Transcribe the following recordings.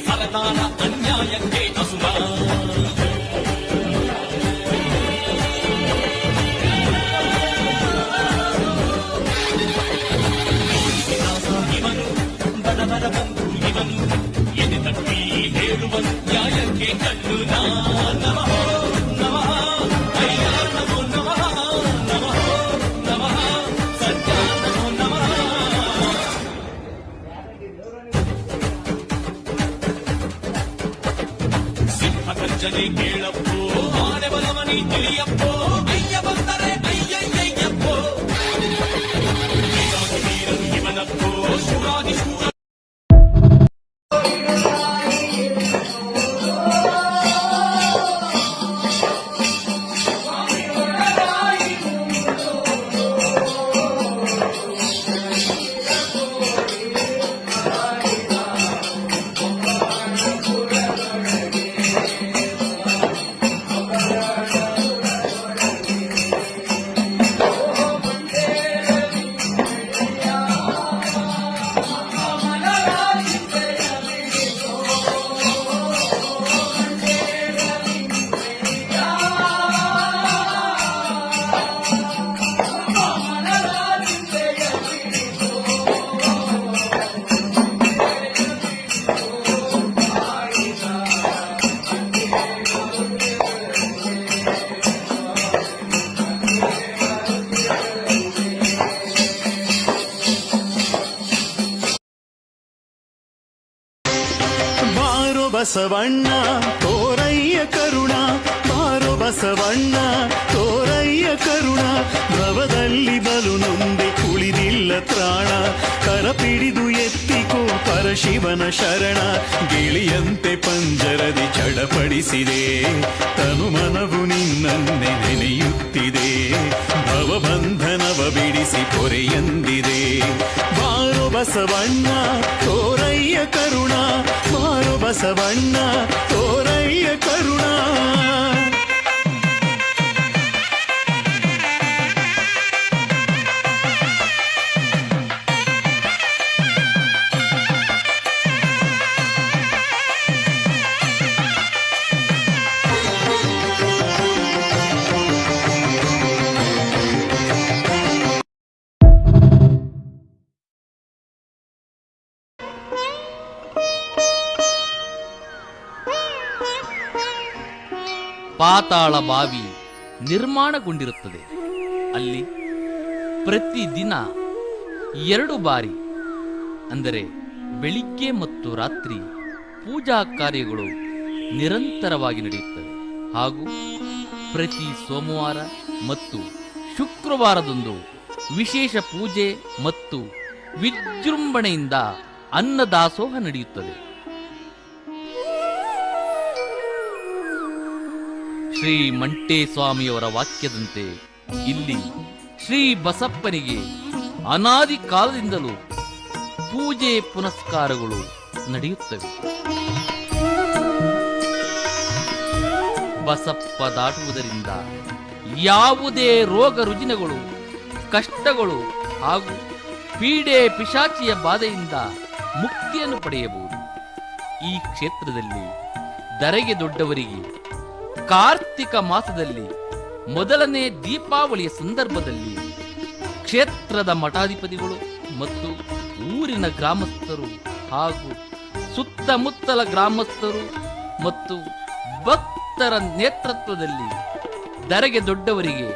ಸರದಾರ ಅನ್ಯಾಯಕ್ಕೆ ಅಸುರ. ಇವನು ಬಡವರ ಬಂಧು, ಇವನು ಎದೆ ತಟ್ಟಿ ಹೇಳುವನು ನ್ಯಾಯಕ್ಕೆ ಕಲ್ಲು. ನಮಃ ನಮಃ ಅಯ್ಯ ನಮೋ ನಮಃ, ನಮಃ ನಮಃ ಸತ್ಯ ನಮೋ ನಮಃ. ಸಿಂಹ ಗರ್ಜನೆ ಕೇಳಪ್ಪೋ, ಆನೆ ಬಲವನಿ ತಿಳಿಯಪ್ಪೋ, ಅಯ್ಯ ಬಂದರೆ ಅಯ್ಯಯ್ಯಯ್ಯಪ್ಪೋ. ವೀರನು ಇವನಪ್ಪೋ, ಶೂರಾದಿ ಶೂರ. ಬಸವಣ್ಣ ತೋರಯ್ಯ ಕರುಣ, ಬಾರೋ ಬಸವಣ್ಣ ತೋರಯ್ಯ ಕರುಣ. ಭವದಲ್ಲಿ ಬಲು ನೊಂದೆ ಕುಳಿದಿಲ್ಲ ತ್ರಾಣ, ಕರಪಿಡಿದು ಎತ್ತಿಕೋ ಪರಶಿವನ ಶರಣ. ಗಿಳಿಯಂತೆ ಪಂಜರದಿ ಚಡಪಡಿಸಿದೆ, ತನು ಮನವು ನಿನ್ನನ್ನೇ ನೆನೆಯುತ್ತಿದೆ. ಭವಬಂಧನವ ಬಿಡಿಸಿ ಪೊರೆಯಂದಿದೆ. ಬಾರೋ ಬಸವಣ್ಣ ತೋರಯ್ಯ ಕರುಣ, ಬಾರೋ ಬಸವಣ್ಣ ತೋರಯ್ಯ ಕರುಣ. ಪಾತಾಳ ಬಾವಿ ನಿರ್ಮಾಣಗೊಂಡಿರುತ್ತದೆ. ಅಲ್ಲಿ ಪ್ರತಿದಿನ 2 ಬಾರಿ ಅಂದರೆ ಬೆಳಿಗ್ಗೆ ಮತ್ತು ರಾತ್ರಿ ಪೂಜಾ ಕಾರ್ಯಗಳು ನಿರಂತರವಾಗಿ ನಡೆಯುತ್ತವೆ. ಹಾಗೂ ಪ್ರತಿ ಸೋಮವಾರ ಮತ್ತು ಶುಕ್ರವಾರದಂದು ವಿಶೇಷ ಪೂಜೆ ಮತ್ತು ವಿಜೃಂಭಣೆಯಿಂದ ಅನ್ನದಾಸೋಹ ನಡೆಯುತ್ತದೆ. ಶ್ರೀ ಮಂಟೇಸ್ವಾಮಿಯವರ ವಾಕ್ಯದಂತೆ ಇಲ್ಲಿ ಶ್ರೀ ಬಸಪ್ಪನಿಗೆ ಅನಾದಿ ಕಾಲದಿಂದಲೂ ಪೂಜೆ ಪುನಸ್ಕಾರಗಳು ನಡೆಯುತ್ತವೆ. ಬಸಪ್ಪ ದಾಟುವುದರಿಂದ ಯಾವುದೇ ರೋಗ ರುಜಿನಗಳು, ಕಷ್ಟಗಳು ಹಾಗೂ ಪೀಡೆ ಪಿಶಾಚಿಯ ಬಾಧೆಯಿಂದ ಮುಕ್ತಿಯನ್ನು ಪಡೆಯಬಹುದು. ಈ ಕ್ಷೇತ್ರದಲ್ಲಿ ಧರೆಗೆ ದೊಡ್ಡವರಿಗೆ ಕಾರ್ತಿಕ ಮಾಸದಲ್ಲಿ ಮೊದಲನೇ ದೀಪಾವಳಿಯ ಸಂದರ್ಭದಲ್ಲಿ ಕ್ಷೇತ್ರದ ಮಠಾಧಿಪತಿಗಳು ಮತ್ತು ಊರಿನ ಗ್ರಾಮಸ್ಥರು ಹಾಗೂ ಸುತ್ತಮುತ್ತಲ ಗ್ರಾಮಸ್ಥರು ಮತ್ತು ಭಕ್ತರ ನೇತೃತ್ವದಲ್ಲಿ ಧರೆಗೆ ದೊಡ್ಡವರಿಗೆ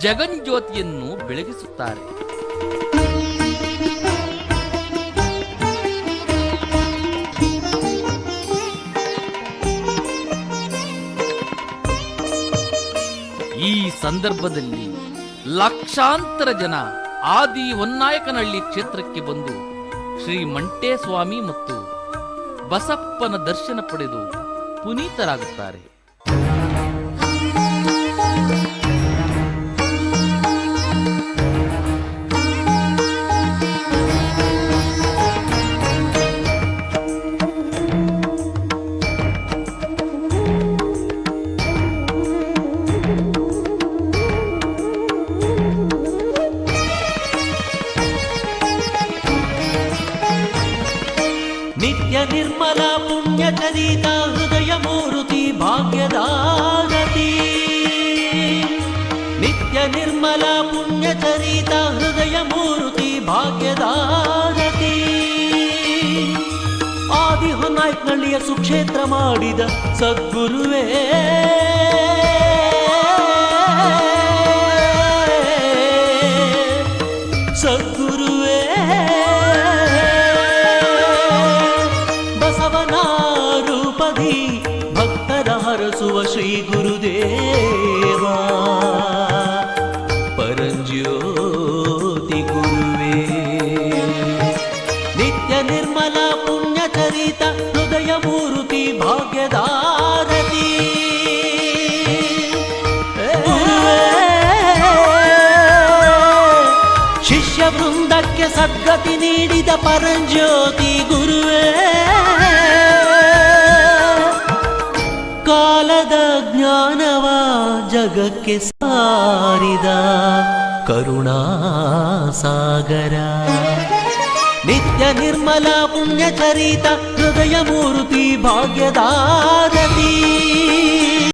ಜಗಜ್ಯೋತಿಯನ್ನು ಬೆಳಗಿಸುತ್ತಾರೆ. ಈ ಸಂದರ್ಭದಲ್ಲಿ ಲಕ್ಷಾಂತರ ಜನ ಆದಿ ಹೊನ್ನಾಯಕನಹಳ್ಳಿ ಕ್ಷೇತ್ರಕ್ಕೆ ಬಂದು ಶ್ರೀ ಮಂಟೇಸ್ವಾಮಿ ಮತ್ತು ಬಸಪ್ಪನ ದರ್ಶನ ಪಡೆದು ಪುನೀತರಾಗುತ್ತಾರೆ. ನಿತ್ಯ ನಿರ್ಮಲ ಪುಣ್ಯಚರಿತ ಹೃದಯ ಮೂರುತಿ ಭಾಗ್ಯದಾರತಿ ನಿತ್ಯ ನಿರ್ಮಲ ಪುಣ್ಯಚರಿತ ಹೃದಯ ಮೂರುತಿ ಭಾಗ್ಯದಾರತಿ ಆದಿ ಹೊನ್ನಾಯ್ಕನಹಳ್ಳಿಯ ಸುಕ್ಷೇತ್ರ ಮಾಡಿದ ಸದ್ಗುರುವೇ ಸದ್ಗುರುವೇ ಬಸವನ ರೂಪದಿ ಭಕ್ತರ ಹರಸುವ ಶ್ರೀ ಗುರುದೇವ ಪರಂಜ್ಯೋತಿ ಗುರುವೇ ನಿತ್ಯ ನಿರ್ಮಲ ಪುಣ್ಯಚರಿತ ಹೃದಯ ಮೂರುತಿ ಭಾಗ್ಯದಾರತಿ ಶಿಷ್ಯ ವೃಂದಕ್ಕೆ ಸದ್ಗತಿ ನೀಡಿದ ಪರಂಜ್ಯೋತಿ ಗುರುವೇ ಕಾಲದ ಜ್ಞಾನವ ಜಗಕ್ಕೆ ಸಾರಿದ ಕರುಣಾಸಾಗರ ನಿತ್ಯ ನಿರ್ಮಲ ಪುಣ್ಯಚರಿತ ಹೃದಯ ಮೂರುತಿ ಭಾಗ್ಯದಾರತಿ